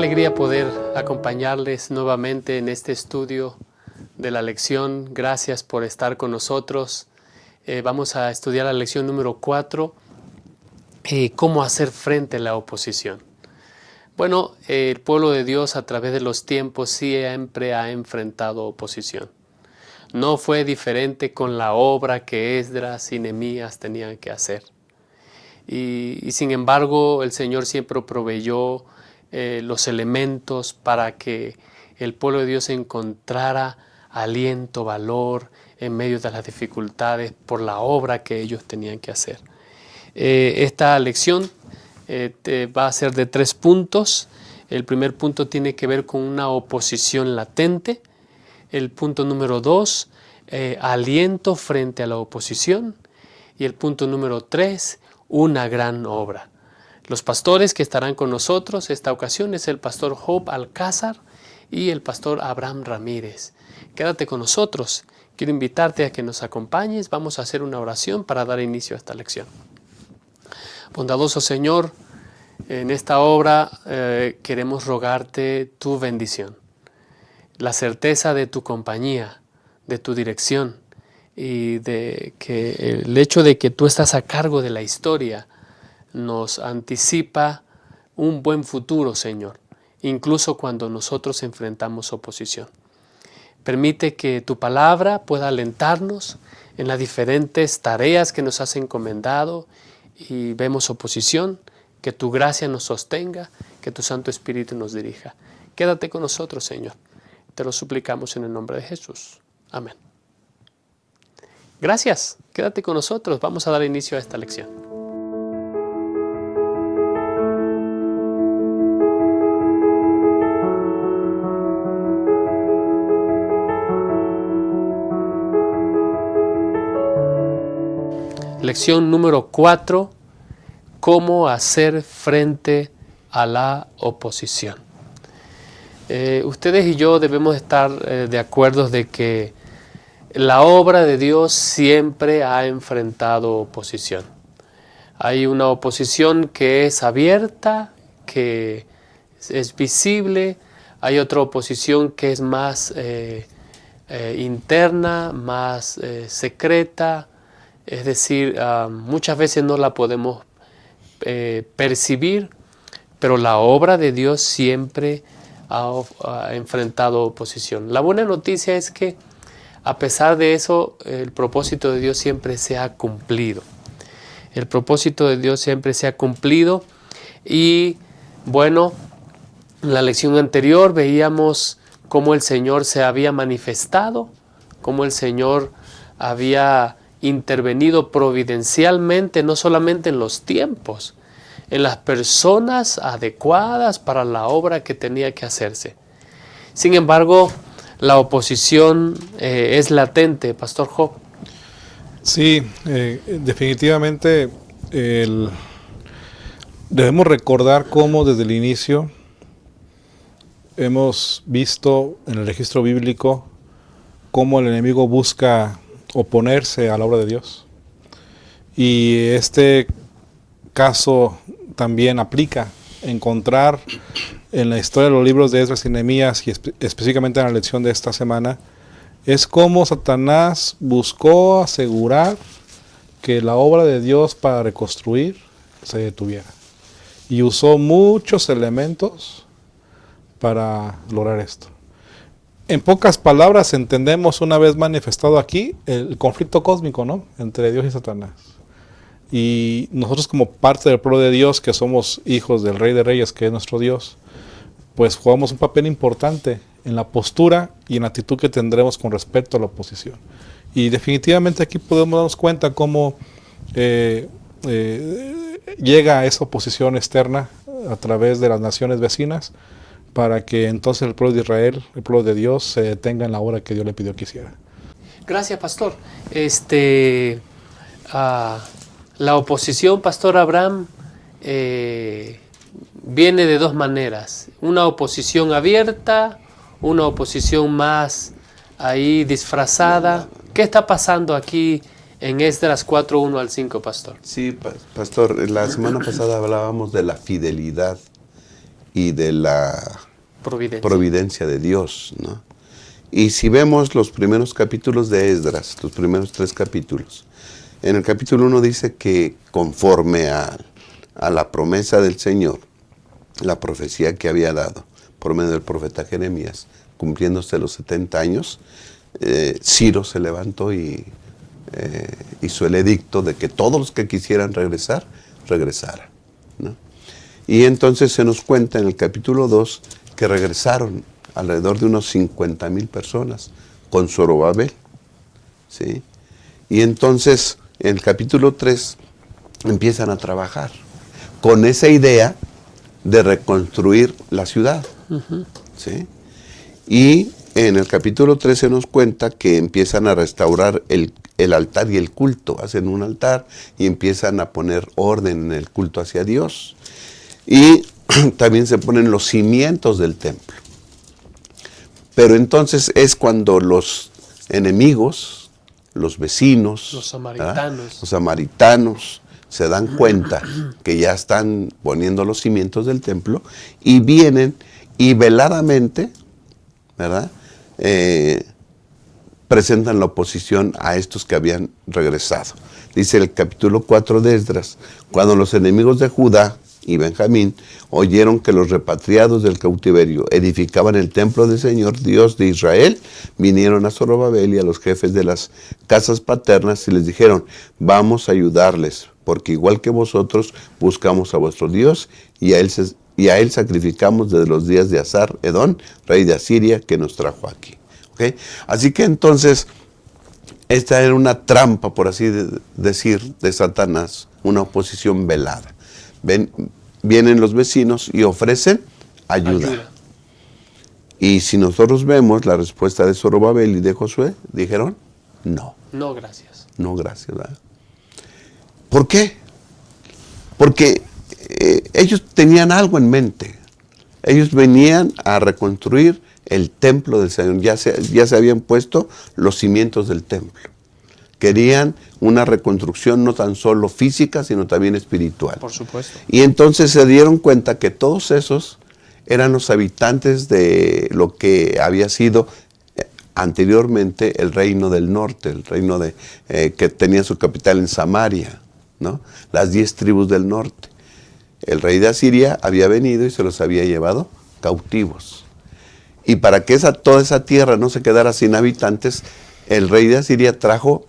alegría poder acompañarles nuevamente en este estudio de la lección. Gracias por estar con nosotros. Vamos a estudiar la lección número 4, cómo hacer frente a la oposición. Bueno, el pueblo de Dios a través de los tiempos siempre ha enfrentado oposición. No fue diferente con la obra que Esdras y Nehemías tenían que hacer. Y sin embargo, el Señor siempre proveyó los elementos para que el pueblo de Dios encontrara aliento, valor en medio de las dificultades por la obra que ellos tenían que hacer. Esta lección va a ser de 3 puntos. El primer punto tiene que ver con una oposición latente. El punto número 2, aliento frente a la oposición. Y el punto número 3, una gran obra. Los pastores que estarán con nosotros esta ocasión es el pastor Job Alcázar y el pastor Abraham Ramírez. Quédate con nosotros. Quiero invitarte a que nos acompañes. Vamos a hacer una oración para dar inicio a esta lección. Bondadoso Señor, en esta obra queremos rogarte tu bendición, la certeza de tu compañía, de tu dirección y de que el hecho de que tú estás a cargo de la historia nos anticipa un buen futuro, Señor, incluso cuando nosotros enfrentamos oposición. Permite que tu palabra pueda alentarnos en las diferentes tareas que nos has encomendado y vemos oposición, que tu gracia nos sostenga, que tu Santo Espíritu nos dirija. Quédate con nosotros, Señor. Te lo suplicamos en el nombre de Jesús. Amén. Gracias. Quédate con nosotros. Vamos a dar inicio a esta lección. Lección número 4, cómo hacer frente a la oposición. Ustedes y yo debemos estar de acuerdo de que la obra de Dios siempre ha enfrentado oposición. Hay una oposición que es abierta, que es visible. Hay otra oposición que es más interna, más secreta. Es decir, muchas veces no la podemos percibir, pero la obra de Dios siempre ha enfrentado oposición. La buena noticia es que a pesar de eso, el propósito de Dios siempre se ha cumplido. El propósito de Dios siempre se ha cumplido. Y bueno, en la lección anterior veíamos cómo el Señor se había manifestado, cómo el Señor había intervenido providencialmente, no solamente en los tiempos, en las personas adecuadas para la obra que tenía que hacerse. Sin embargo, la oposición es latente, Pastor Job. Sí, definitivamente debemos recordar cómo desde el inicio hemos visto en el registro bíblico cómo el enemigo busca oponerse a la obra de Dios. Y este caso también aplica encontrar en la historia de los libros de Esdras y Nehemías, y específicamente en la lección de esta semana, es cómo Satanás buscó asegurar que la obra de Dios para reconstruir se detuviera. Y usó muchos elementos para lograr esto. En pocas palabras entendemos, una vez manifestado aquí, el conflicto cósmico, ¿no?, entre Dios y Satanás. Y nosotros, como parte del pueblo de Dios, que somos hijos del Rey de Reyes, que es nuestro Dios, pues jugamos un papel importante en la postura y en la actitud que tendremos con respecto a la oposición. Y definitivamente aquí podemos darnos cuenta cómo llega esa oposición externa a través de las naciones vecinas, para que entonces el pueblo de Israel, el pueblo de Dios, se detenga en la obra que Dios le pidió que hiciera. Gracias, Pastor. La oposición, Pastor Abraham, viene de 2 maneras. Una oposición abierta, una oposición más ahí disfrazada. ¿Qué está pasando aquí en Esdras 4, 1 al 5, Pastor? Sí, Pastor, la semana pasada hablábamos de la fidelidad y de la Providencia. de Dios, ¿no? Y si vemos los primeros capítulos de Esdras, los primeros 3 capítulos, en el capítulo 1 dice que conforme a la promesa del Señor, la profecía que había dado por medio del profeta Jeremías, cumpliéndose los 70 años, Ciro se levantó y hizo el edicto de que todos los que quisieran regresar, regresaran, ¿no? Y entonces se nos cuenta en el capítulo 2 que regresaron alrededor de unos 50,000 personas con Zorobabel, ¿sí? Y entonces en el capítulo 3 empiezan a trabajar con esa idea de reconstruir la ciudad, ¿sí? Y en el capítulo 3 se nos cuenta que empiezan a restaurar el altar y el culto. Hacen un altar y empiezan a poner orden en el culto hacia Dios. Y también se ponen los cimientos del templo. Pero entonces es cuando los enemigos, los vecinos, Los samaritanos. los samaritanos se dan cuenta que ya están poniendo los cimientos del templo y vienen y veladamente, ¿verdad?, presentan la oposición a estos que habían regresado. Dice el capítulo 4 de Esdras: cuando los enemigos de Judá y Benjamín oyeron que los repatriados del cautiverio edificaban el templo del Señor Dios de Israel, vinieron a Zorobabel y a los jefes de las casas paternas y les dijeron: vamos a ayudarles, porque igual que vosotros buscamos a vuestro Dios y a él sacrificamos desde los días de Asar Edón, rey de Asiria, que nos trajo aquí. ¿Okay? Así que entonces esta era una trampa, por así decir, de Satanás, una oposición velada. Vienen los vecinos y ofrecen ayuda. Y si nosotros vemos la respuesta de Zorobabel y de Josué, dijeron: no. No, gracias. No, gracias, ¿verdad? ¿Por qué? Porque ellos tenían algo en mente. Ellos venían a reconstruir el templo del Señor. Ya se habían puesto los cimientos del templo. Querían una reconstrucción no tan solo física, sino también espiritual. Por supuesto. Y entonces se dieron cuenta que todos esos eran los habitantes de lo que había sido anteriormente el reino del norte, el reino que tenía su capital en Samaria, ¿no? Las 10 tribus del norte. El rey de Asiria había venido y se los había llevado cautivos. Y para que toda esa tierra no se quedara sin habitantes, el rey de Asiria trajo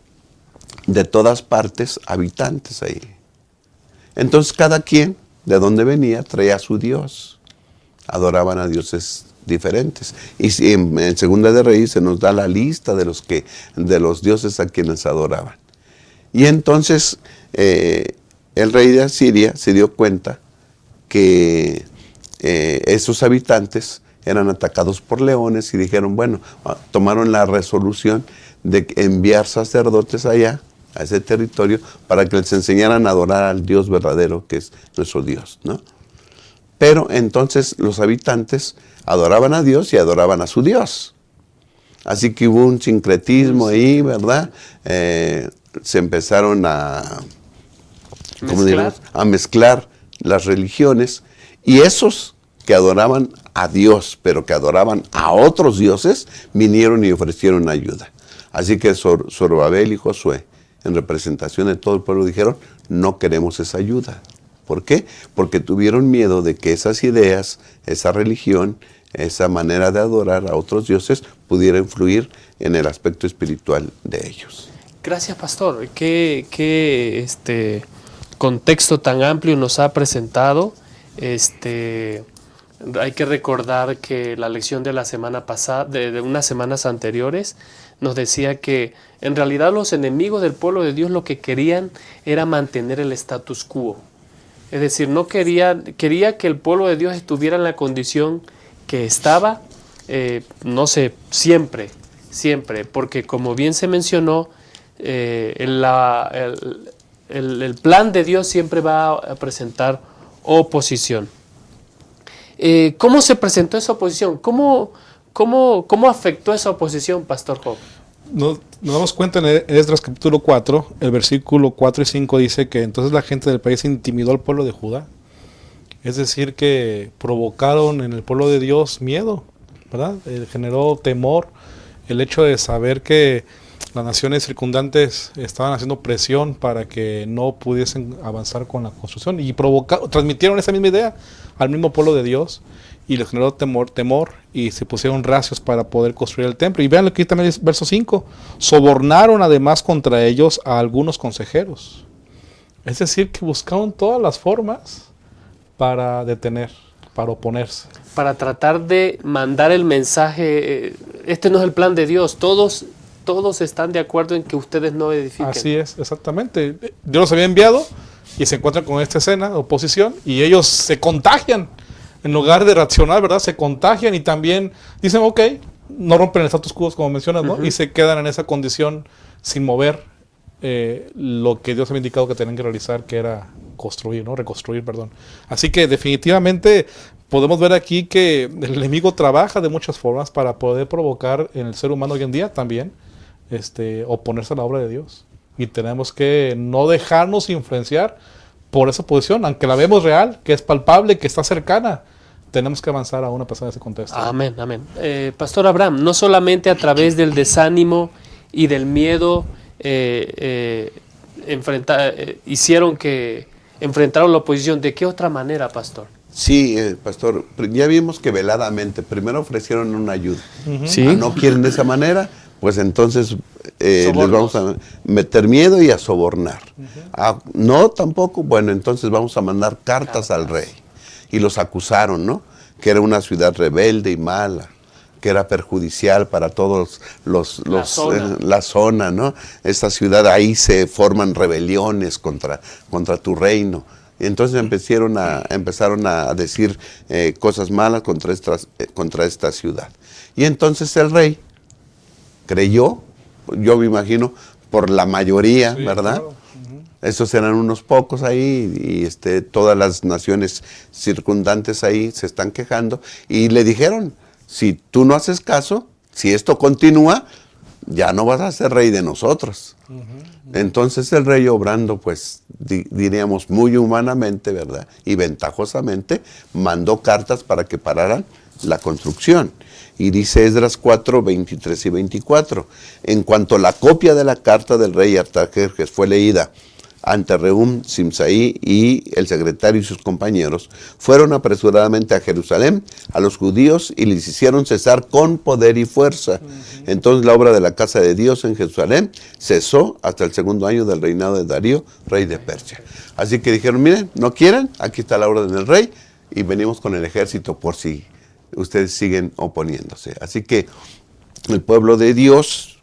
de todas partes habitantes ahí. Entonces cada quien, de donde venía, traía a su Dios. Adoraban a dioses diferentes. Y en Segunda de Reyes se nos da la lista de los dioses a quienes adoraban. Y entonces el rey de Asiria se dio cuenta que esos habitantes eran atacados por leones y dijeron, bueno, tomaron la resolución de enviar sacerdotes allá, a ese territorio, para que les enseñaran a adorar al Dios verdadero, que es nuestro Dios, ¿no? Pero entonces los habitantes adoraban a Dios y adoraban a su Dios. Así que hubo un sincretismo ahí, ¿verdad? Se empezaron a mezclar las religiones, y esos que adoraban a Dios, pero que adoraban a otros dioses, vinieron y ofrecieron ayuda. Así que Zorobabel y Josué, en representación de todo el pueblo, dijeron: no queremos esa ayuda. ¿Por qué? Porque tuvieron miedo de que esas ideas, esa religión, esa manera de adorar a otros dioses pudiera influir en el aspecto espiritual de ellos. Gracias, pastor. Qué contexto tan amplio nos ha presentado. Hay que recordar que la lección de la semana pasada, de unas semanas anteriores, nos decía que en realidad los enemigos del pueblo de Dios lo que querían era mantener el status quo. Es decir, no quería que el pueblo de Dios estuviera en la condición que estaba, no sé, siempre, porque como bien se mencionó, el plan de Dios siempre va a presentar oposición. ¿Cómo se presentó esa oposición? ¿Cómo afectó esa oposición, Pastor Job? Nos damos cuenta en Esdras capítulo 4, el versículo 4 y 5 dice que entonces la gente del país intimidó al pueblo de Judá Es decir, que provocaron en el pueblo de Dios miedo, ¿verdad? Generó temor el hecho de saber que las naciones circundantes estaban haciendo presión para que no pudiesen avanzar con la construcción y transmitieron esa misma idea al mismo pueblo de Dios y les generó temor y se pusieron recios para poder construir el templo. Y vean lo que también es verso 5, sobornaron además contra ellos a algunos consejeros. Es decir, que buscaron todas las formas para detener, para oponerse. Para tratar de mandar el mensaje, este no es el plan de Dios, todos están de acuerdo en que ustedes no edifiquen. Así es, exactamente. Dios los había enviado y se encuentran con esta escena de oposición y ellos se contagian. En lugar de reaccionar, ¿verdad? Se contagian y también dicen, ok, no rompen el status quo, como mencionas, ¿no? Y se quedan en esa condición sin mover lo que Dios había indicado que tenían que realizar, que era construir, ¿no? Reconstruir, perdón. Así que definitivamente podemos ver aquí que el enemigo trabaja de muchas formas para poder provocar en el ser humano hoy en día también oponerse a la obra de Dios. Y tenemos que no dejarnos influenciar por esa posición, aunque la vemos real, que es palpable, que está cercana. Tenemos que avanzar aún a pesar de ese contexto. Amén, amén. Pastor Abraham, no solamente a través del desánimo y del miedo hicieron que enfrentaron la oposición. ¿De qué otra manera, pastor? Sí, pastor, ya vimos que veladamente primero ofrecieron una ayuda. Sí. No quieren de esa manera, pues entonces les vamos a meter miedo y a sobornar. No, tampoco, bueno, entonces vamos a mandar cartas al rey. Y los acusaron, ¿no? Que era una ciudad rebelde y mala, que era perjudicial para todos la zona, ¿no? Esta ciudad, ahí se forman rebeliones contra tu reino. Entonces empezaron a decir cosas malas contra esta ciudad. Y entonces el rey creyó, yo me imagino, por la mayoría, sí, ¿verdad? Claro. Esos eran unos pocos ahí y todas las naciones circundantes ahí se están quejando y le dijeron, si tú no haces caso, si esto continúa, ya no vas a ser rey de nosotros. Entonces el rey, obrando pues diríamos muy humanamente, ¿verdad? Y ventajosamente, mandó cartas para que pararan la construcción. Y dice Esdras 4, 23 y 24, en cuanto la copia de la carta del rey Artajerjes fue leída ante Rehum, Simsai y el secretario y sus compañeros, fueron apresuradamente a Jerusalén, a los judíos, y les hicieron cesar con poder y fuerza. Entonces la obra de la casa de Dios en Jerusalén cesó hasta el segundo año del reinado de Darío, rey de Persia. Así que dijeron, miren, ¿no quieren? Aquí está la orden del rey, y venimos con el ejército por si ustedes siguen oponiéndose. Así que el pueblo de Dios,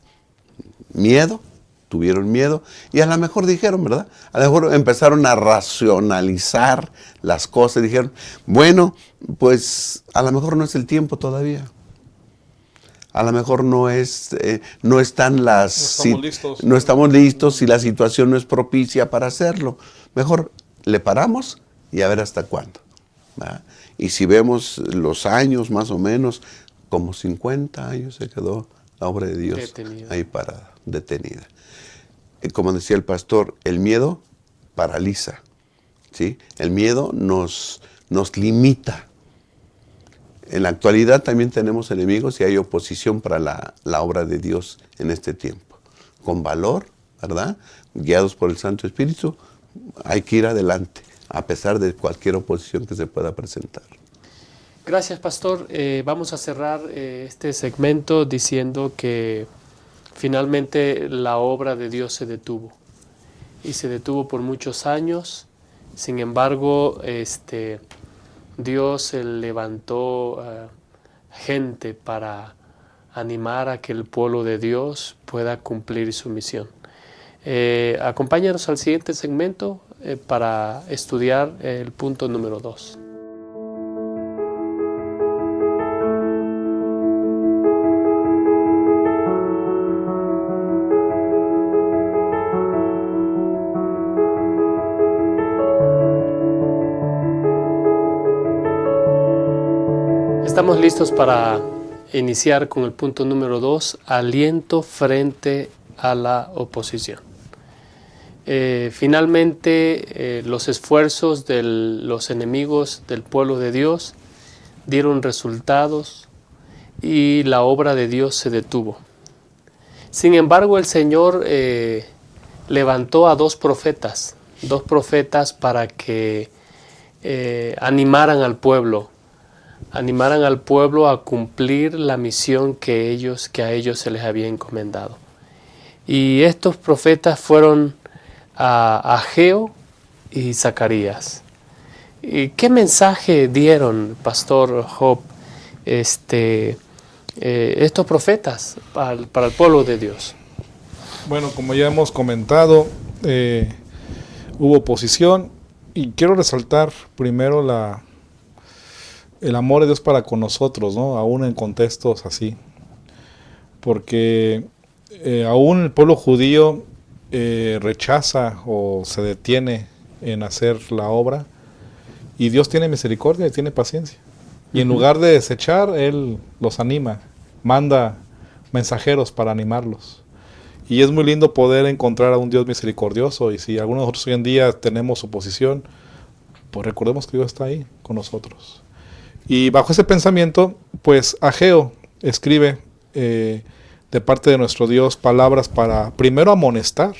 tuvieron miedo y a lo mejor dijeron, ¿verdad? A lo mejor empezaron a racionalizar las cosas. Dijeron, bueno, pues a lo mejor no es el tiempo todavía. A lo mejor no están no estamos listos y la situación no es propicia para hacerlo. Mejor le paramos y a ver hasta cuándo, ¿verdad? Y si vemos los años más o menos, como 50 años se quedó la obra de Dios ahí parada, detenida. Como decía el pastor, el miedo paraliza, ¿sí? El miedo nos limita. En la actualidad también tenemos enemigos y hay oposición para la obra de Dios en este tiempo. Con valor, ¿verdad? Guiados por el Santo Espíritu, hay que ir adelante, a pesar de cualquier oposición que se pueda presentar. Gracias, pastor. Vamos a cerrar este segmento diciendo que finalmente la obra de Dios se detuvo. Y se detuvo por muchos años. Sin embargo, Dios levantó gente para animar a que el pueblo de Dios pueda cumplir su misión. Acompáñanos al siguiente segmento para estudiar el punto número 2. Estamos listos para iniciar con el punto número 2, aliento frente a la oposición. Finalmente los esfuerzos de los enemigos del pueblo de Dios dieron resultados y la obra de Dios se detuvo. Sin embargo, el Señor levantó a dos profetas para que animaran al pueblo a cumplir la misión que a ellos se les había encomendado. Y estos profetas fueron a Ageo y Zacarías. ¿Y qué mensaje dieron, Pastor Job, estos profetas para el pueblo de Dios? Bueno, como ya hemos comentado, hubo oposición y quiero resaltar primero el amor de Dios para con nosotros, ¿no? Aún en contextos así. Porque aún el pueblo judío rechaza o se detiene en hacer la obra, y Dios tiene misericordia y tiene paciencia. Y en lugar de desechar, Él los anima, manda mensajeros para animarlos. Y es muy lindo poder encontrar a un Dios misericordioso, y si algunos de nosotros hoy en día tenemos oposición, pues recordemos que Dios está ahí con nosotros. Y bajo ese pensamiento, pues Ageo escribe de parte de nuestro Dios palabras para primero amonestar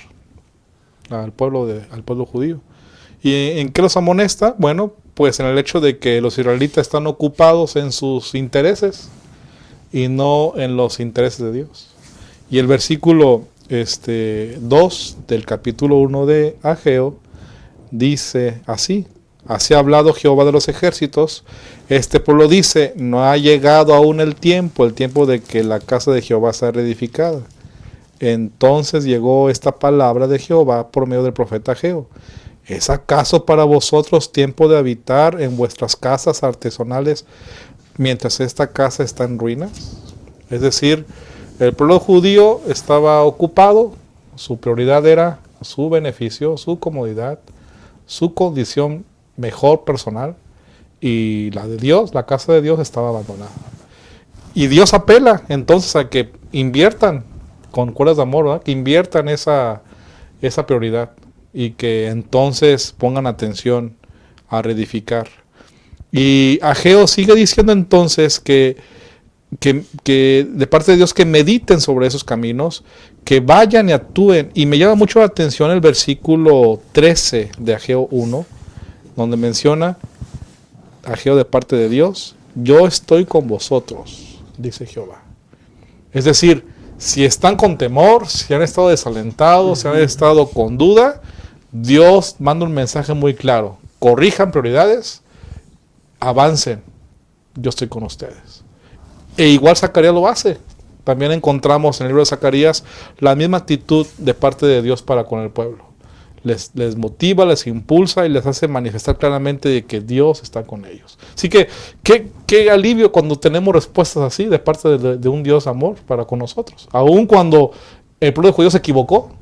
al pueblo judío. ¿Y en qué los amonesta? Bueno, pues en el hecho de que los israelitas están ocupados en sus intereses y no en los intereses de Dios. Y el versículo 2 del capítulo 1 de Ageo dice así: así ha hablado Jehová de los ejércitos, este pueblo dice, no ha llegado aún el tiempo de que la casa de Jehová sea reedificada. Entonces llegó esta palabra de Jehová por medio del profeta Ageo. ¿Es acaso para vosotros tiempo de habitar en vuestras casas artesanales mientras esta casa está en ruinas? Es decir, el pueblo judío estaba ocupado, su prioridad era su beneficio, su comodidad, su condición mejor personal, y la de Dios, la casa de Dios, estaba abandonada. Y Dios apela entonces a que inviertan con cuerdas de amor, ¿verdad? Que inviertan esa prioridad y que entonces pongan atención a reedificar. Y Ageo sigue diciendo entonces que de parte de Dios que mediten sobre esos caminos, que vayan y actúen. Y me llama mucho la atención el versículo 13 de Ageo 1, donde menciona Ageo de parte de Dios: yo estoy con vosotros, dice Jehová. Es decir, si están con temor, si han estado desalentados, si han estado con duda, Dios manda un mensaje muy claro: corrijan prioridades, avancen, yo estoy con ustedes. E igual Zacarías lo hace. También encontramos en el libro de Zacarías la misma actitud de parte de Dios para con el pueblo. Les motiva, les impulsa y les hace manifestar claramente de que Dios está con ellos. Así que qué alivio cuando tenemos respuestas así de parte de un Dios amor para con nosotros. Aun cuando el pueblo judío se equivocó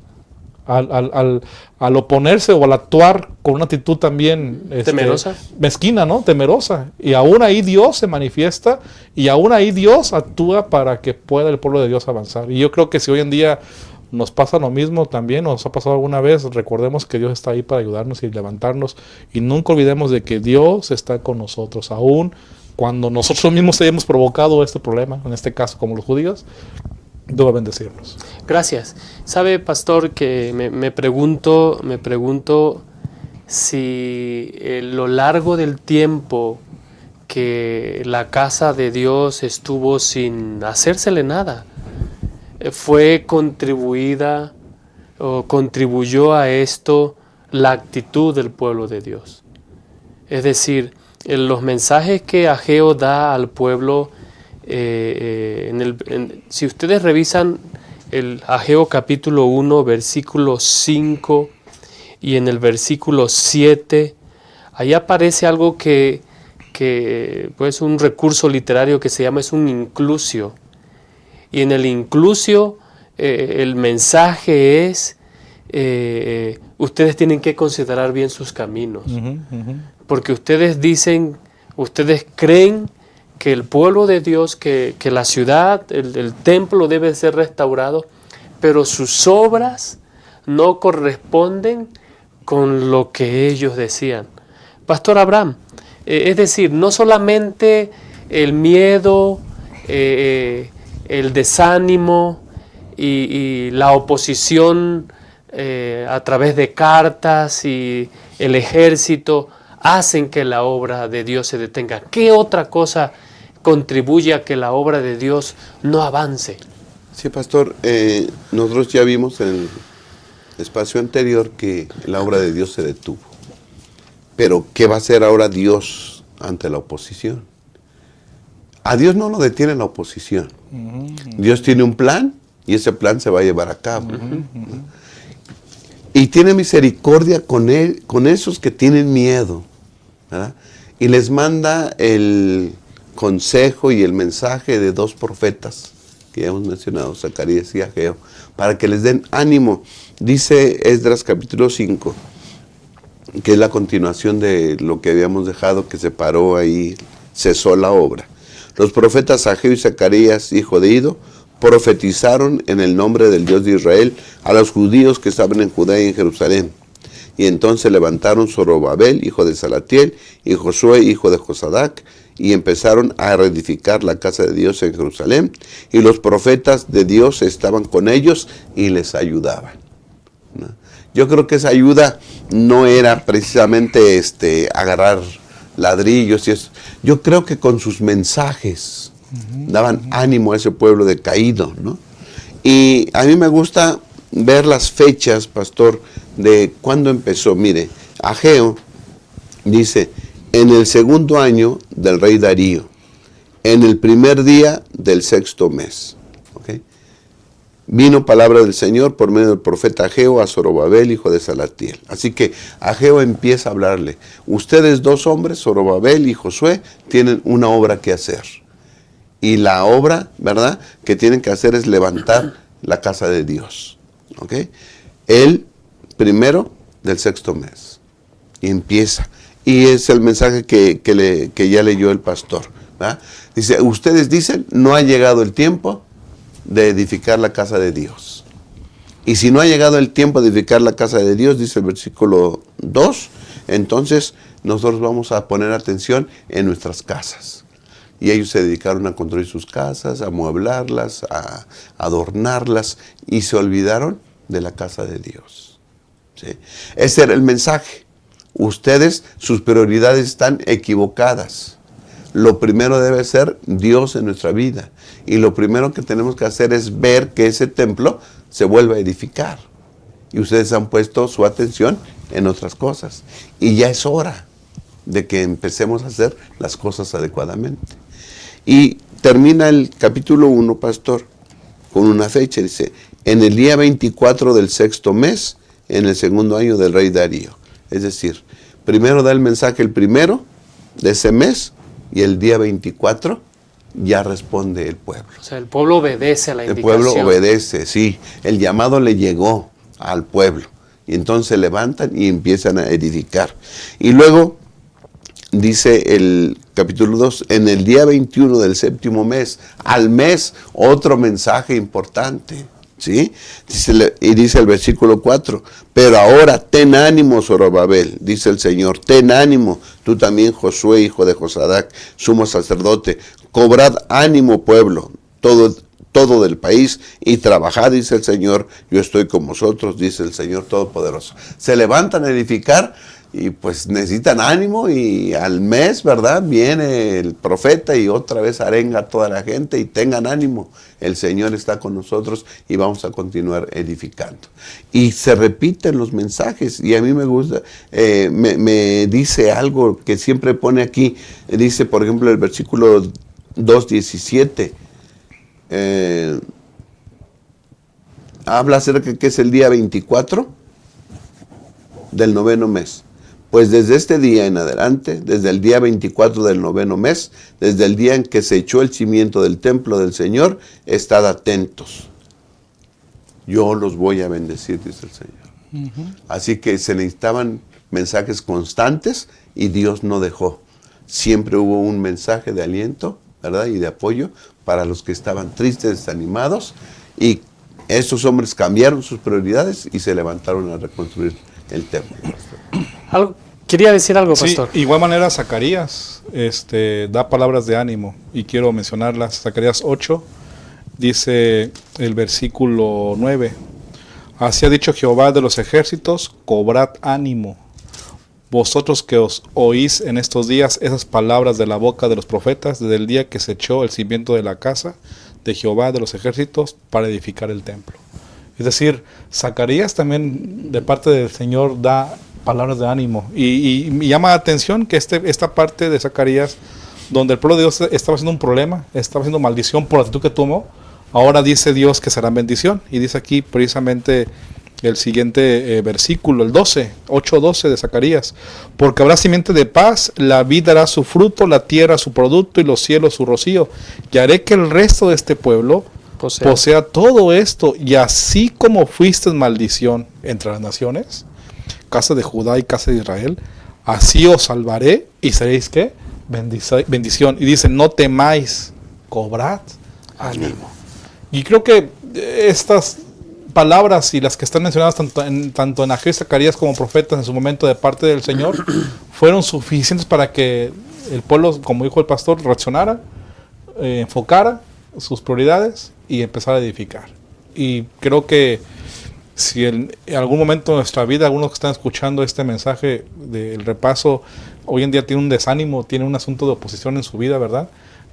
al oponerse o al actuar con una actitud también temerosa, mezquina, ¿no? Temerosa. Y aún ahí Dios se manifiesta y aún ahí Dios actúa para que pueda el pueblo de Dios avanzar. Y yo creo que si hoy en día nos pasa lo mismo también, nos ha pasado alguna vez, recordemos que Dios está ahí para ayudarnos y levantarnos, y nunca olvidemos de que Dios está con nosotros, aún cuando nosotros mismos hayamos provocado este problema, en este caso como los judíos. Dios va a bendecirnos. Gracias. Sabe, pastor, que me pregunto si lo largo del tiempo que la casa de Dios estuvo sin hacérsele nada, fue contribuida o contribuyó a esto la actitud del pueblo de Dios. Es decir, los mensajes que Ageo da al pueblo, si ustedes revisan el Ageo capítulo 1, versículo 5 y en el versículo 7, ahí aparece algo que pues un recurso literario que se llama, es un inclusio. Y en el inclusio el mensaje es, ustedes tienen que considerar bien sus caminos. Porque ustedes creen que el pueblo de Dios, que la ciudad, el templo debe ser restaurado, pero sus obras no corresponden con lo que ellos decían. Pastor Abraham, es decir, no solamente el miedo, el desánimo y la oposición a través de cartas y el ejército hacen que la obra de Dios se detenga. ¿Qué otra cosa contribuye a que la obra de Dios no avance? Sí, pastor, nosotros ya vimos en el espacio anterior que la obra de Dios se detuvo. Pero, ¿qué va a hacer ahora Dios ante la oposición? A Dios no lo detiene la oposición. Dios tiene un plan y ese plan se va a llevar a cabo. Y tiene misericordia con él, con esos que tienen miedo, ¿verdad? Y les manda el consejo y el mensaje de dos profetas que ya hemos mencionado, Zacarías y Ageo, para que les den ánimo. Dice Esdras capítulo 5, que es la continuación de lo que habíamos dejado, que se paró ahí, cesó la obra. Los profetas Ageo y Zacarías, hijo de Ido, profetizaron en el nombre del Dios de Israel a los judíos que estaban en Judá y en Jerusalén. Y entonces levantaron Zorobabel, hijo de Salatiel, y Josué, hijo de Josadac, y empezaron a reedificar la casa de Dios en Jerusalén. Y los profetas de Dios estaban con ellos y les ayudaban, ¿no? Yo creo que esa ayuda no era precisamente agarrar ladrillos y eso. Yo creo que con sus mensajes daban ánimo a ese pueblo decaído, ¿no? Y a mí me gusta ver las fechas, pastor, de cuándo empezó. Mire, Ageo dice, en el segundo año del rey Darío, en el primer día del sexto mes. ¿Okay? Vino palabra del Señor por medio del profeta Ageo a Zorobabel, hijo de Salatiel. Así que Ageo empieza a hablarle. Ustedes dos hombres, Zorobabel y Josué, tienen una obra que hacer. Y la obra, ¿verdad?, que tienen que hacer es levantar la casa de Dios. ¿Ok? El primero del sexto mes. Y empieza. Y es el mensaje que ya leyó el pastor, ¿verdad? Dice, ustedes dicen, no ha llegado el tiempo de edificar la casa de Dios. Y si no ha llegado el tiempo de edificar la casa de Dios, dice el versículo 2, entonces nosotros vamos a poner atención en nuestras casas. Y ellos se dedicaron a construir sus casas, a amueblarlas, a adornarlas, y se olvidaron de la casa de Dios. ¿Sí? Ese era el mensaje. Ustedes, sus prioridades están equivocadas. Lo primero debe ser Dios en nuestra vida. Y lo primero que tenemos que hacer es ver que ese templo se vuelva a edificar. Y ustedes han puesto su atención en otras cosas. Y ya es hora de que empecemos a hacer las cosas adecuadamente. Y termina el capítulo 1, pastor, con una fecha. Dice, en el día 24 del sexto mes, en el segundo año del rey Darío. Es decir, primero da el mensaje el primero de ese mes, y el día 24 ya responde el pueblo. O sea, el pueblo obedece a la indicación. El pueblo obedece, sí. El llamado le llegó al pueblo. Y entonces se levantan y empiezan a edificar. Y luego dice el capítulo 2, en el día 21 del séptimo mes, al mes, otro mensaje importante. ¿Sí? Y dice el versículo 4, pero ahora ten ánimo, Zorobabel, dice el Señor, ten ánimo, tú también, Josué, hijo de Josadac, sumo sacerdote, cobrad ánimo, pueblo, todo del país, y trabajad, dice el Señor, yo estoy con vosotros, dice el Señor Todopoderoso. Se levantan a edificar y pues necesitan ánimo, y al mes, ¿verdad?, viene el profeta y otra vez arenga a toda la gente, y tengan ánimo, el Señor está con nosotros y vamos a continuar edificando. Y se repiten los mensajes, y a mí me gusta, me dice algo que siempre pone aquí, dice por ejemplo el versículo 2:17, habla acerca de que es el día 24 del noveno mes. Pues desde este día en adelante, desde el día 24 del noveno mes, desde el día en que se echó el cimiento del templo del Señor, estad atentos. Yo los voy a bendecir, dice el Señor. Así que se necesitaban mensajes constantes y Dios no dejó. Siempre hubo un mensaje de aliento, ¿verdad?, y de apoyo para los que estaban tristes, desanimados, y estos hombres cambiaron sus prioridades y se levantaron a reconstruir el templo. Quería decir algo, Sí, pastor. igual manera Zacarías da palabras de ánimo y quiero mencionarlas. Zacarías 8 dice el versículo 9: Así ha dicho Jehová de los ejércitos, cobrad ánimo. Vosotros que os oís en estos días esas palabras de la boca de los profetas, desde el día que se echó el cimiento de la casa de Jehová de los ejércitos para edificar el templo. Es decir, Zacarías también de parte del Señor da palabras de ánimo. Y me llama la atención que esta parte de Zacarías, donde el pueblo de Dios estaba haciendo un problema, estaba haciendo maldición por la actitud que tomó, ahora dice Dios que será bendición. Y dice aquí precisamente el siguiente versículo, el 8:12 de Zacarías: porque habrá simiente de paz, la vid dará su fruto, la tierra su producto y los cielos su rocío. Y haré que el resto de este pueblo posea todo esto, y así como fuiste maldición entre las naciones, casa de Judá y casa de Israel, así os salvaré y seréis ¿qué? Bendición. Y dice: no temáis, cobrad ánimo. Y creo que estas palabras y las que están mencionadas tanto en Ageo y Zacarías como profetas en su momento de parte del Señor fueron suficientes para que el pueblo, como dijo el pastor, reaccionara, enfocara sus prioridades y empezara a edificar. Y creo que si en algún momento de nuestra vida, algunos que están escuchando este mensaje del repaso, hoy en día tiene un desánimo, tiene un asunto de oposición en su vida, ¿verdad?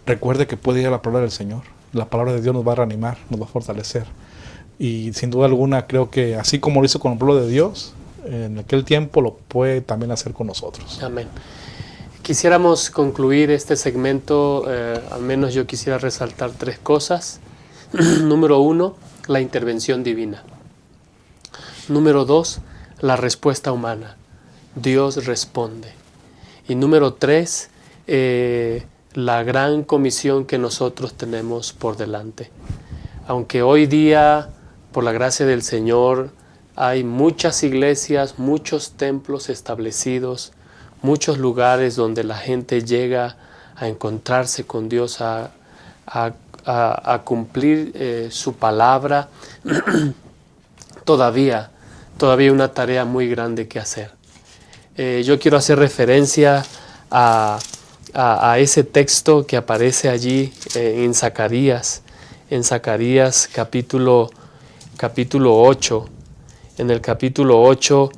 Recuerde que puede ir a la palabra del Señor. La palabra de Dios nos va a reanimar, nos va a fortalecer. Y sin duda alguna creo que así como lo hizo con el pueblo de Dios, en aquel tiempo lo puede también hacer con nosotros. Amén. Quisiéramos concluir este segmento, al menos yo quisiera resaltar 3 cosas. Número 1, la intervención divina. Número 2, la respuesta humana. Dios responde. Y número 3, la gran comisión que nosotros tenemos por delante. Aunque hoy día, por la gracia del Señor, hay muchas iglesias, muchos templos establecidos, muchos lugares donde la gente llega a encontrarse con Dios, a cumplir su palabra, todavía hay una tarea muy grande que hacer. Yo quiero hacer referencia a ese texto que aparece allí en Zacarías capítulo 8. En el capítulo 8,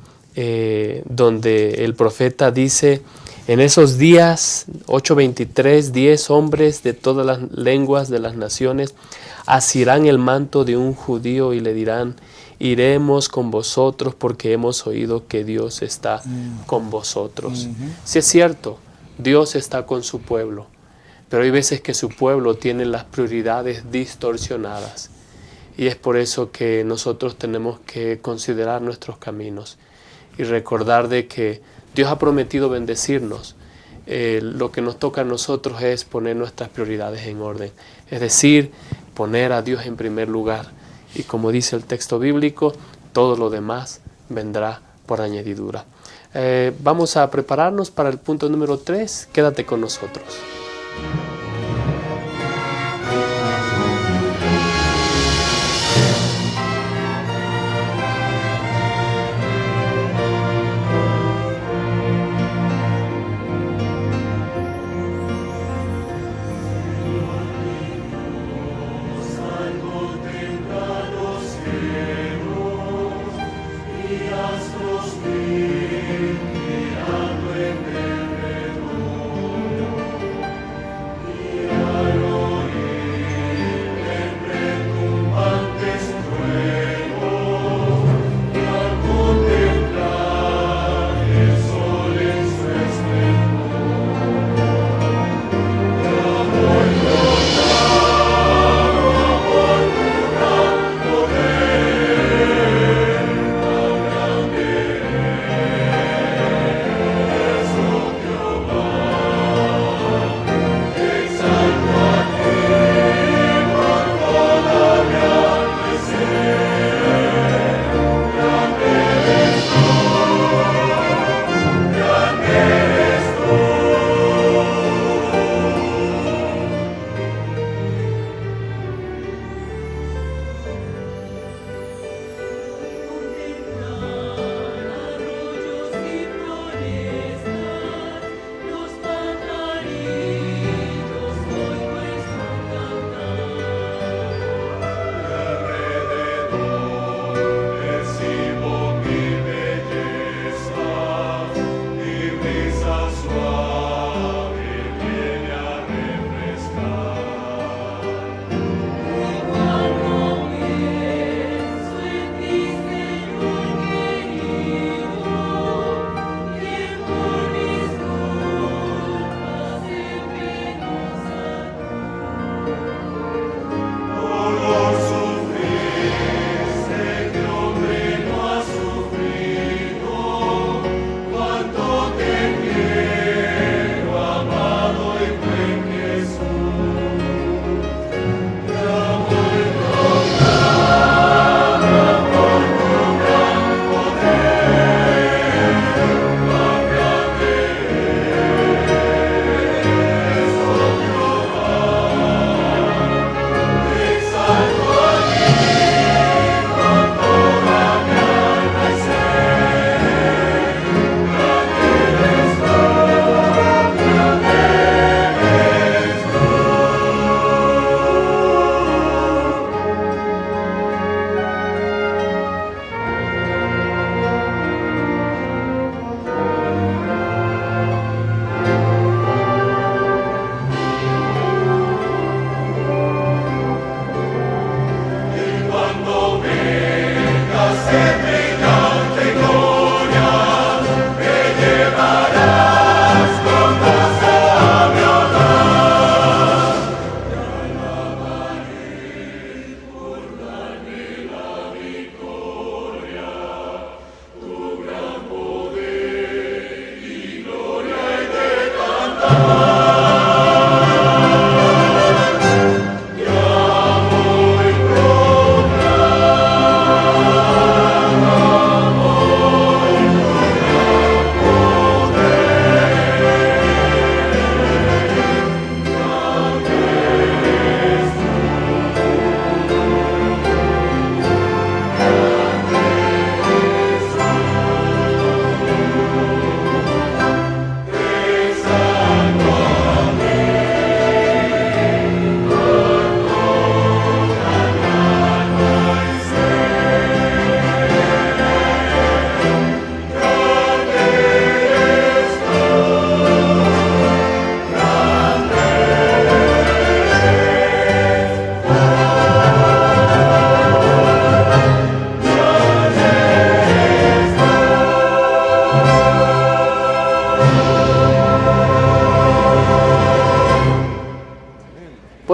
donde el profeta dice: en esos días, 8:23, 10 hombres de todas las lenguas de las naciones asirán el manto de un judío y le dirán: iremos con vosotros porque hemos oído que Dios está con vosotros. Sí, es cierto, Dios está con su pueblo, pero hay veces que su pueblo tiene las prioridades distorsionadas. Y es por eso que nosotros tenemos que considerar nuestros caminos y recordar de que Dios ha prometido bendecirnos. Lo que nos toca a nosotros es poner nuestras prioridades en orden. Es decir, poner a Dios en primer lugar. Y como dice el texto bíblico, todo lo demás vendrá por añadidura. Vamos a prepararnos para el punto número 3. Quédate con nosotros.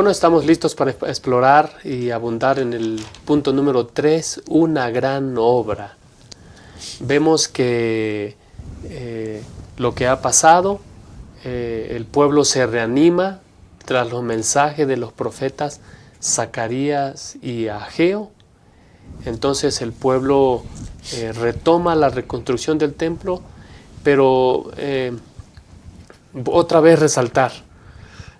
bueno, estamos listos para explorar y abundar en el punto número 3, una gran obra. Vemos que lo que ha pasado, el pueblo se reanima tras los mensajes de los profetas Zacarías y Ageo. Entonces el pueblo retoma la reconstrucción del templo, pero otra vez resaltar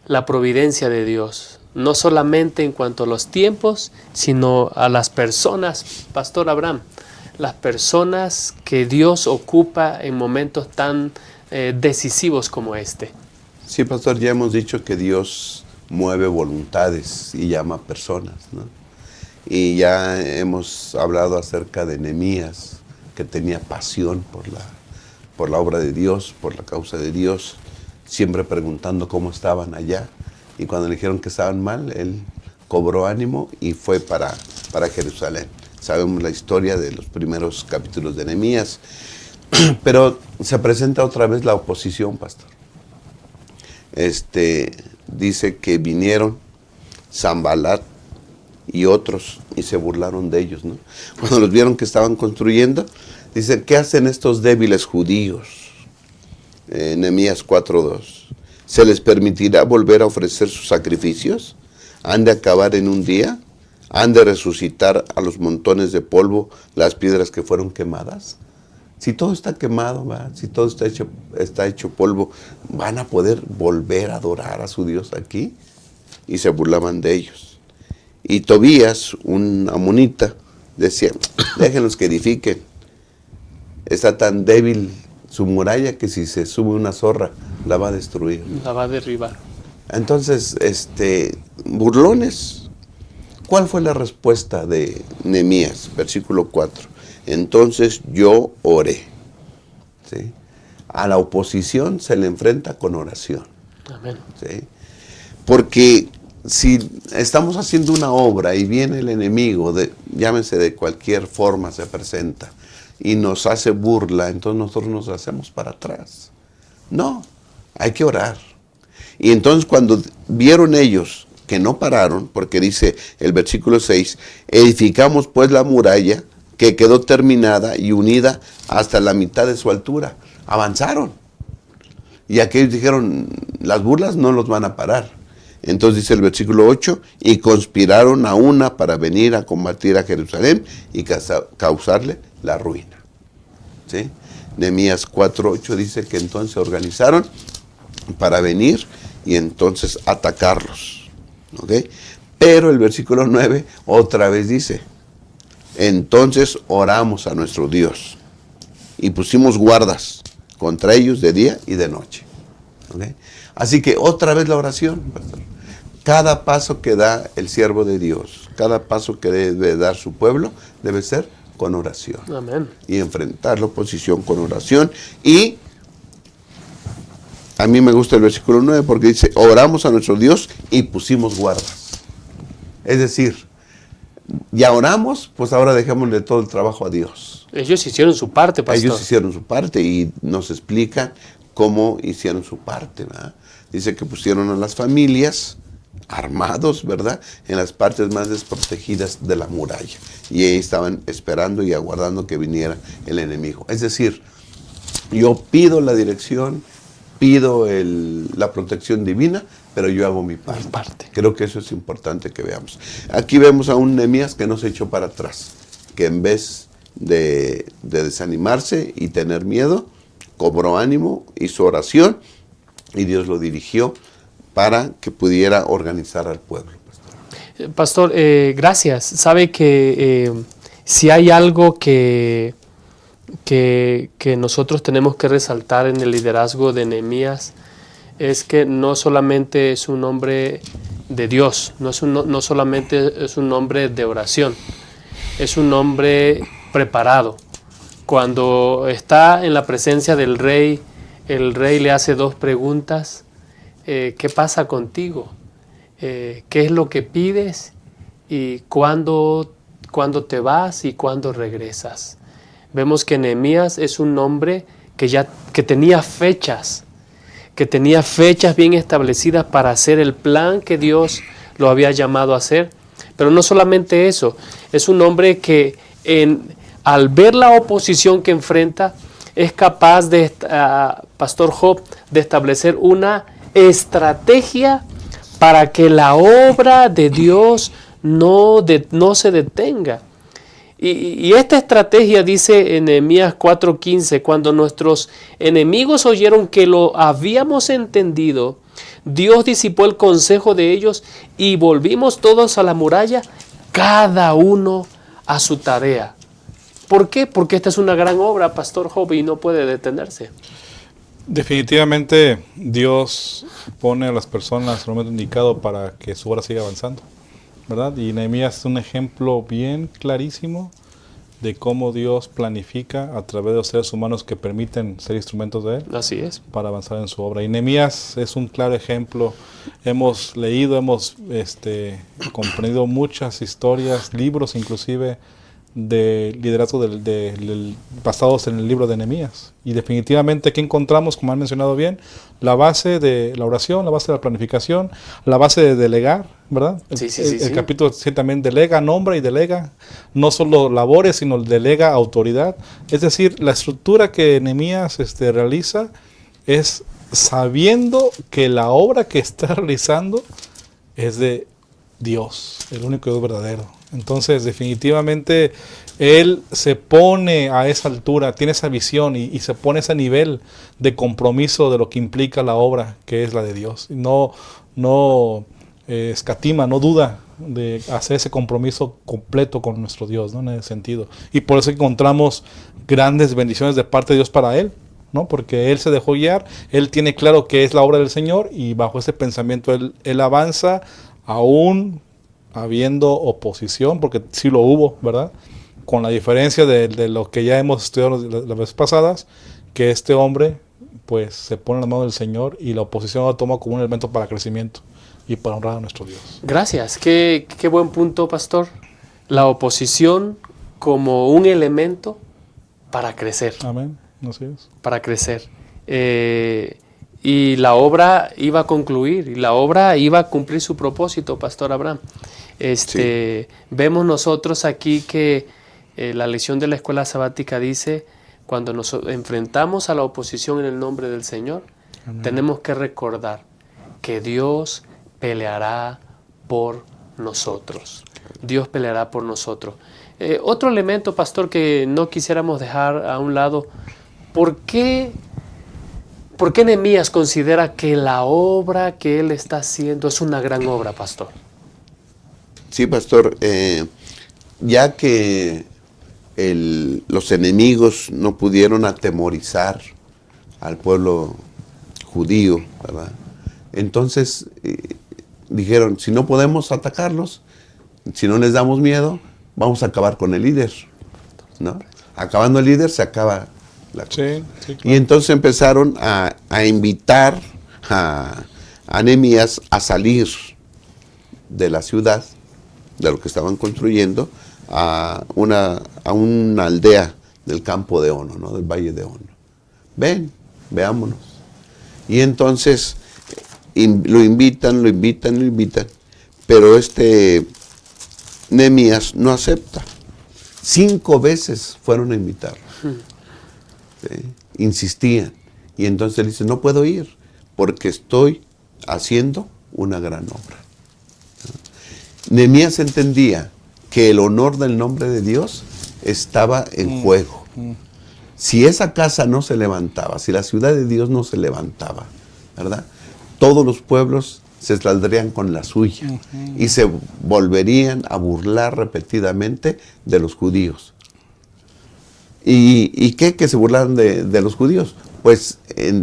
la providencia de Dios, no solamente en cuanto a los tiempos, sino a las personas, Pastor Abraham, las personas que Dios ocupa en momentos tan decisivos como este. Sí, pastor, ya hemos dicho que Dios mueve voluntades y llama personas, ¿no? Y ya hemos hablado acerca de Nehemías, que tenía pasión por la obra de Dios, por la causa de Dios, siempre preguntando cómo estaban allá. Y cuando le dijeron que estaban mal, él cobró ánimo y fue para Jerusalén. Sabemos la historia de los primeros capítulos de Nehemías, pero se presenta otra vez la oposición, pastor. Dice que vinieron Sanbalat y otros y se burlaron de ellos, ¿no? Cuando los vieron que estaban construyendo, dice, ¿qué hacen estos débiles judíos? Nehemías 4:2. ¿Se les permitirá volver a ofrecer sus sacrificios? ¿Han de acabar en un día? ¿Han de resucitar a los montones de polvo las piedras que fueron quemadas? Si todo está quemado, ¿va? Si todo está hecho polvo, ¿van a poder volver a adorar a su Dios aquí? Y se burlaban de ellos. Y Tobías, un amonita, decía, déjenlos que edifiquen. Está tan débil su muralla que si se sube una zorra, la va a destruir. La va a derribar. Entonces, burlones. ¿Cuál fue la respuesta de Nehemías? Versículo 4. Entonces yo oré. ¿Sí? A la oposición se le enfrenta con oración. Amén. ¿Sí? Porque si estamos haciendo una obra y viene el enemigo, llámese de cualquier forma se presenta, y nos hace burla, entonces nosotros nos hacemos para atrás. No, hay que orar. Y entonces cuando vieron ellos que no pararon, porque dice el versículo 6, edificamos pues la muralla que quedó terminada y unida hasta la mitad de su altura. Avanzaron. Y aquellos dijeron, las burlas no los van a parar. Entonces dice el versículo 8, y conspiraron a una para venir a combatir a Jerusalén y causarle la ruina. ¿Sí? Nehemías 4:8 dice que entonces se organizaron para venir y entonces atacarlos. ¿Ok? Pero el versículo 9 otra vez dice, entonces oramos a nuestro Dios y pusimos guardas contra ellos de día y de noche. ¿Okay? Así que otra vez la oración, pastor. Cada paso que da el siervo de Dios, cada paso que debe dar su pueblo, debe ser con oración. Amén. Y enfrentar la oposición con oración. Y a mí me gusta el versículo 9 porque dice, oramos a nuestro Dios y pusimos guardas. Es decir, ya oramos, pues ahora dejémosle todo el trabajo a Dios. Ellos hicieron su parte, pastor. Ellos hicieron su parte y nos explican cómo hicieron su parte, ¿verdad? Dice que pusieron a las familias armados, ¿verdad? En las partes más desprotegidas de la muralla. Y ahí estaban esperando y aguardando que viniera el enemigo. Es decir, yo pido la dirección, pido la protección divina, pero yo hago mi parte. Creo que eso es importante que veamos. Aquí vemos a un Nehemías que no se echó para atrás, que en vez de desanimarse y tener miedo, cobró ánimo, hizo oración y Dios lo dirigió para que pudiera organizar al pueblo. Pastor, gracias. Sabe que si hay algo que nosotros tenemos que resaltar en el liderazgo de Nehemías, es que no solamente es un hombre de Dios, no solamente es un hombre de oración, es un hombre preparado. Cuando está en la presencia del rey, el rey le hace dos preguntas. ¿Qué pasa contigo? ¿Qué es lo que pides? ¿Y cuándo te vas y cuándo regresas? Vemos que Nehemías es un hombre que tenía fechas bien establecidas para hacer el plan que Dios lo había llamado a hacer. Pero no solamente eso, es un hombre que al ver la oposición que enfrenta, es capaz de, Pastor Job, de establecer una estrategia para que la obra de Dios no se detenga. Y esta estrategia dice en Nehemías 4:15, cuando nuestros enemigos oyeron que lo habíamos entendido, Dios disipó el consejo de ellos y volvimos todos a la muralla, cada uno a su tarea. ¿Por qué? Porque esta es una gran obra, Pastor Job, y no puede detenerse. Definitivamente Dios pone a las personas en el momento indicado para que su obra siga avanzando, ¿verdad? Y Nehemías es un ejemplo bien clarísimo de cómo Dios planifica a través de los seres humanos que permiten ser instrumentos de Él. Así es. Para avanzar en su obra. Y Nehemías es un claro ejemplo. Hemos leído, hemos comprendido muchas historias, libros inclusive, de liderazgo basados en el libro de Nehemías. Y definitivamente aquí encontramos, como han mencionado bien, la base de la oración, la base de la planificación, la base de delegar, ¿verdad? El capítulo 7 también delega, nombra y delega, no solo labores, sino delega autoridad. Es decir, la estructura que Nehemías realiza es sabiendo que la obra que está realizando es de Dios, el único Dios verdadero. Entonces, definitivamente, él se pone a esa altura, tiene esa visión y se pone a ese nivel de compromiso de lo que implica la obra, que es la de Dios. No escatima, no duda de hacer ese compromiso completo con nuestro Dios, ¿no? En ese sentido. Y por eso encontramos grandes bendiciones de parte de Dios para él, ¿no? Porque él se dejó guiar, él tiene claro que es la obra del Señor y bajo ese pensamiento él avanza aún habiendo oposición, porque sí lo hubo, ¿verdad? Con la diferencia de lo que ya hemos estudiado las veces pasadas, que este hombre pues se pone en la mano del Señor y la oposición lo toma como un elemento para crecimiento y para honrar a nuestro Dios. Gracias, qué buen punto, Pastor. La oposición como un elemento para crecer. Amén, así es. Para crecer. Y la obra iba a concluir, y la obra iba a cumplir su propósito, Pastor Abraham. Sí. Vemos nosotros aquí que la lección de la escuela sabática dice, cuando nos enfrentamos a la oposición en el nombre del Señor, amén, tenemos que recordar que Dios peleará por nosotros. Dios peleará por nosotros. Otro elemento, Pastor, que no quisiéramos dejar a un lado, ¿por qué Nehemías considera que la obra que él está haciendo es una gran obra, Pastor? Sí, Pastor, ya que los enemigos no pudieron atemorizar al pueblo judío, ¿verdad? Entonces dijeron, si no podemos atacarlos, si no les damos miedo, vamos a acabar con el líder, ¿no? Acabando el líder se acaba la cosa. Sí, claro. Y entonces empezaron a invitar a Nehemías a salir de la ciudad, de lo que estaban construyendo, a una aldea del campo de Ono, ¿no? Del valle de Ono. Ven, veámonos. Y entonces lo invitan, pero Nehemías no acepta. 5 veces fueron a invitarlo. ¿Sí? Insistían. Y entonces él dice, no puedo ir, porque estoy haciendo una gran obra. Nehemías entendía que el honor del nombre de Dios estaba en juego. Si esa casa no se levantaba, si la ciudad de Dios no se levantaba, ¿verdad? Todos los pueblos se saldrían con la suya y se volverían a burlar repetidamente de los judíos. ¿Y qué? Que se burlaran de los judíos. Pues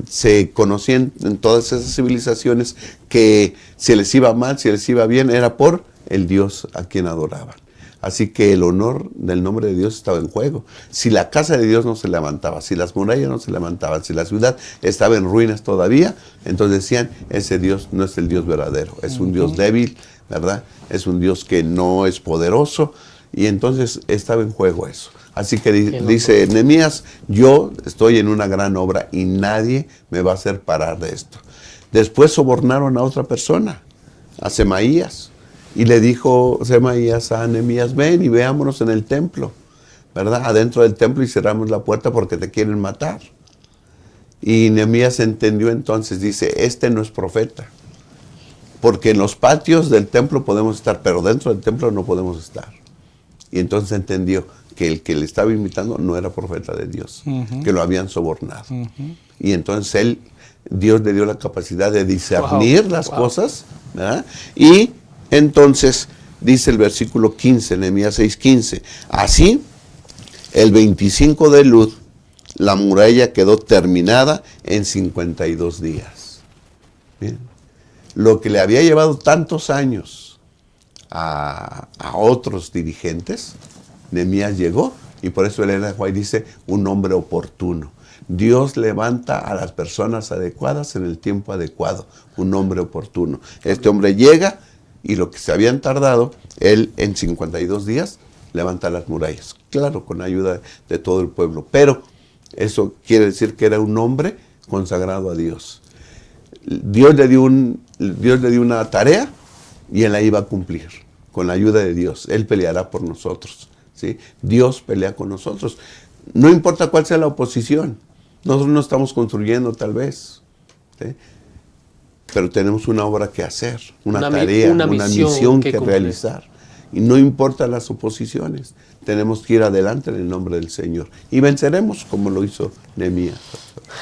se conocían en todas esas civilizaciones que si les iba mal, si les iba bien, era por el Dios a quien adoraban. Así que el honor del nombre de Dios estaba en juego. Si la casa de Dios no se levantaba, si las murallas no se levantaban, si la ciudad estaba en ruinas todavía, entonces decían, ese Dios no es el Dios verdadero, es un Dios débil, ¿verdad? Es un Dios que no es poderoso, y entonces estaba en juego eso. Así que dice Nehemías, yo estoy en una gran obra y nadie me va a hacer parar de esto. Después sobornaron a otra persona, a Semaías. Y le dijo Semaías a Nehemías, ven y veámonos en el templo, ¿verdad? Adentro del templo y cerramos la puerta porque te quieren matar. Y Nehemías entendió entonces, dice, este no es profeta. Porque en los patios del templo podemos estar, pero dentro del templo no podemos estar. Y entonces entendió que el que le estaba invitando no era profeta de Dios, que lo habían sobornado. Y entonces Dios le dio la capacidad de discernir las cosas, ¿verdad? Y entonces dice el versículo 15, Nehemías 6:15, así, el 25 de Lud, la muralla quedó terminada en 52 días. Bien. Lo que le había llevado tantos años a otros dirigentes, Nehemías llegó, y por eso Elena White dice, un hombre oportuno. Dios levanta a las personas adecuadas en el tiempo adecuado, un hombre oportuno. Este hombre llega, y lo que se habían tardado, él en 52 días levanta las murallas. Claro, con ayuda de todo el pueblo, pero eso quiere decir que era un hombre consagrado a Dios. Dios le dio una tarea y él la iba a cumplir con la ayuda de Dios. Él peleará por nosotros, ¿sí? Dios pelea con nosotros. No importa cuál sea la oposición. Nosotros no estamos construyendo tal vez, ¿sí? Pero tenemos una obra que hacer, una tarea, una misión que realizar. Y no importa las oposiciones, tenemos que ir adelante en el nombre del Señor. Y venceremos como lo hizo Nehemías.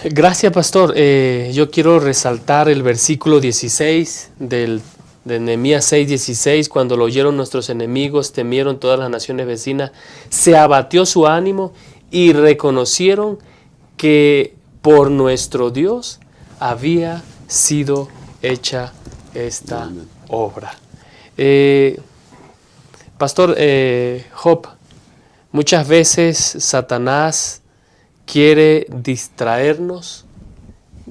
Gracias, pastor. Yo quiero resaltar el versículo 16 de Nehemías 6:16. Cuando lo oyeron nuestros enemigos, temieron todas las naciones vecinas, se abatió su ánimo y reconocieron que por nuestro Dios había sido hecha esta obra. Pastor Job, muchas veces Satanás quiere distraernos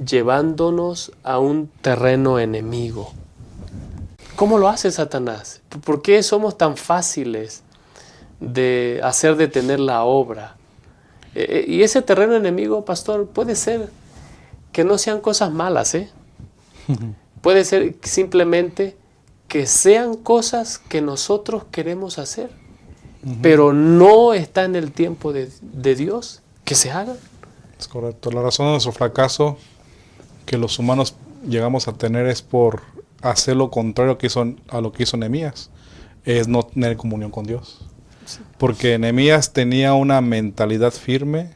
llevándonos a un terreno enemigo. ¿Cómo lo hace Satanás? ¿Por qué somos tan fáciles de hacer detener la obra? Y ese terreno enemigo, pastor, puede ser que no sean cosas malas, ¿eh? Puede ser simplemente que sean cosas que nosotros queremos hacer, pero no está en el tiempo de Dios que se hagan. Es correcto. La razón de nuestro fracaso que los humanos llegamos a tener es por hacer lo contrario a lo que hizo Nehemías, es no tener comunión con Dios. Sí. Porque Nehemías tenía una mentalidad firme,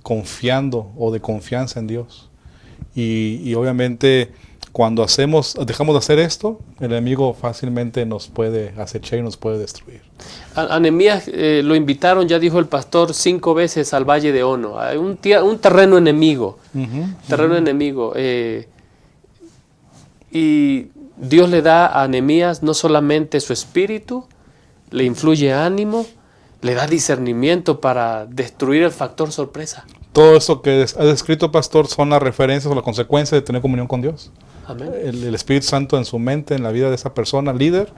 confiando o de confianza en Dios. Y obviamente cuando dejamos de hacer esto, el enemigo fácilmente nos puede acechar y nos puede destruir. A Nehemías lo invitaron, ya dijo el pastor, 5 veces al Valle de Ono, a un terreno enemigo. Enemigo. Y Dios le da a Nehemías no solamente su espíritu, le influye ánimo, le da discernimiento para destruir el factor sorpresa. Todo eso que ha descrito, pastor, son las referencias o las consecuencias de tener comunión con Dios. Amén. El Espíritu Santo en su mente, en la vida de esa persona, líder,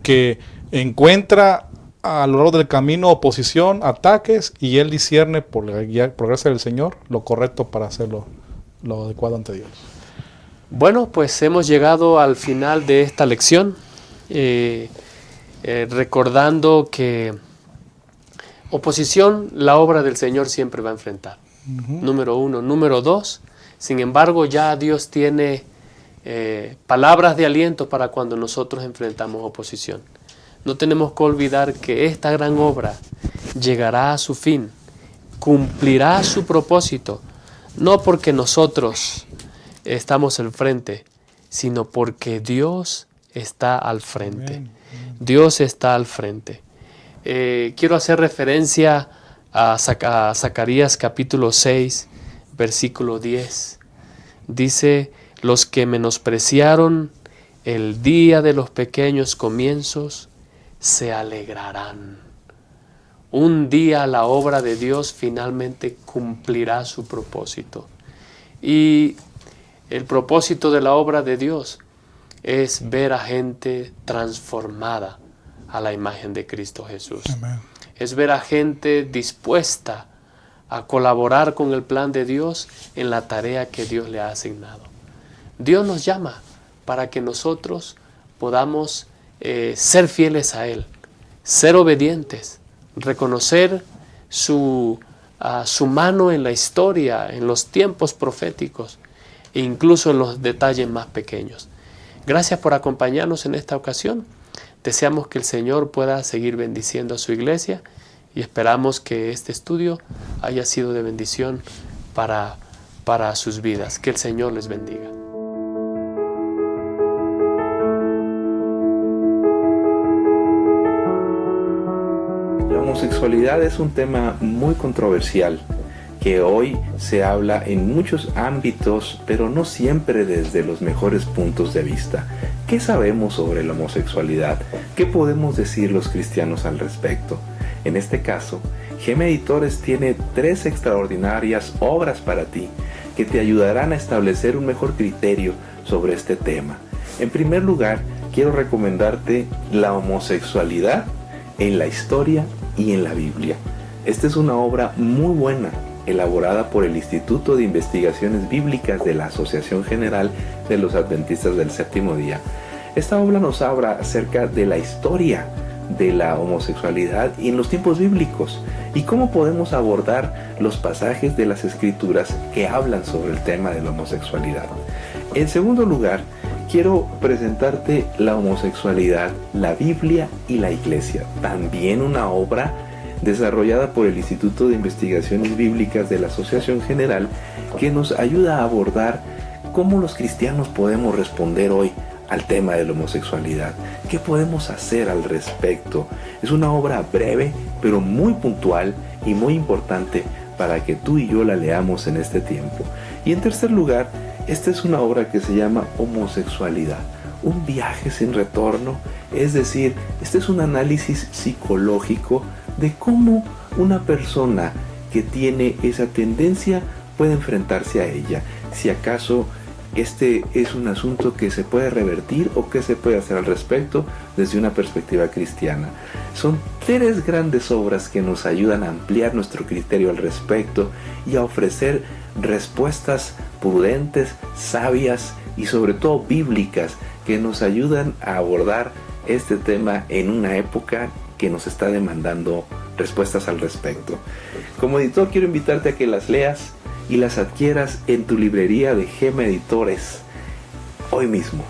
que encuentra a lo largo del camino oposición, ataques, y él discierne por gracia del Señor lo correcto para hacerlo lo adecuado ante Dios. Bueno, pues hemos llegado al final de esta lección, recordando que oposición, la obra del Señor siempre va a enfrentar. Número 1. Número 2, sin embargo, ya Dios tiene palabras de aliento para cuando nosotros enfrentamos oposición. No tenemos que olvidar que esta gran obra llegará a su fin, cumplirá su propósito, no porque nosotros estamos al frente, sino porque Dios está al frente. Amén. Dios está al frente. Quiero hacer referencia a Zacarías capítulo 6, versículo 10. Dice, los que menospreciaron el día de los pequeños comienzos se alegrarán. Un día la obra de Dios finalmente cumplirá su propósito. Y el propósito de la obra de Dios es ver a gente transformada a la imagen de Cristo Jesús. Amén. Es ver a gente dispuesta a colaborar con el plan de Dios en la tarea que Dios le ha asignado. Dios nos llama para que nosotros podamos ser fieles a Él, ser obedientes, reconocer su mano en la historia, en los tiempos proféticos e incluso en los detalles más pequeños. Gracias por acompañarnos en esta ocasión. Deseamos que el Señor pueda seguir bendiciendo a su iglesia y esperamos que este estudio haya sido de bendición para sus vidas. Que el Señor les bendiga. La homosexualidad es un tema muy controversial que hoy se habla en muchos ámbitos, pero no siempre desde los mejores puntos de vista. ¿Qué sabemos sobre la homosexualidad? ¿Qué podemos decir los cristianos al respecto? En este caso, GEMA Editores tiene 3 extraordinarias obras para ti que te ayudarán a establecer un mejor criterio sobre este tema. En primer lugar, quiero recomendarte La homosexualidad en la historia y en la Biblia. Esta es una obra muy buena, elaborada por el Instituto de Investigaciones Bíblicas de la Asociación General de los Adventistas del Séptimo Día. Esta obra nos habla acerca de la historia de la homosexualidad y en los tiempos bíblicos y cómo podemos abordar los pasajes de las Escrituras que hablan sobre el tema de la homosexualidad. En segundo lugar, quiero presentarte La homosexualidad, la Biblia y la Iglesia, también una obra desarrollada por el Instituto de Investigaciones Bíblicas de la Asociación General, que nos ayuda a abordar cómo los cristianos podemos responder hoy al tema de la homosexualidad. ¿Qué podemos hacer al respecto? Es una obra breve, pero muy puntual y muy importante para que tú y yo la leamos en este tiempo. Y en tercer lugar, esta es una obra que se llama Homosexualidad, un viaje sin retorno. Es decir, este es un análisis psicológico de cómo una persona que tiene esa tendencia puede enfrentarse a ella. Si acaso este es un asunto que se puede revertir o qué se puede hacer al respecto desde una perspectiva cristiana. Son 3 grandes obras que nos ayudan a ampliar nuestro criterio al respecto y a ofrecer respuestas prudentes, sabias y sobre todo bíblicas que nos ayudan a abordar este tema en una época que nos está demandando respuestas al respecto. Como editor quiero invitarte a que las leas y las adquieras en tu librería de GEMA Editores hoy mismo.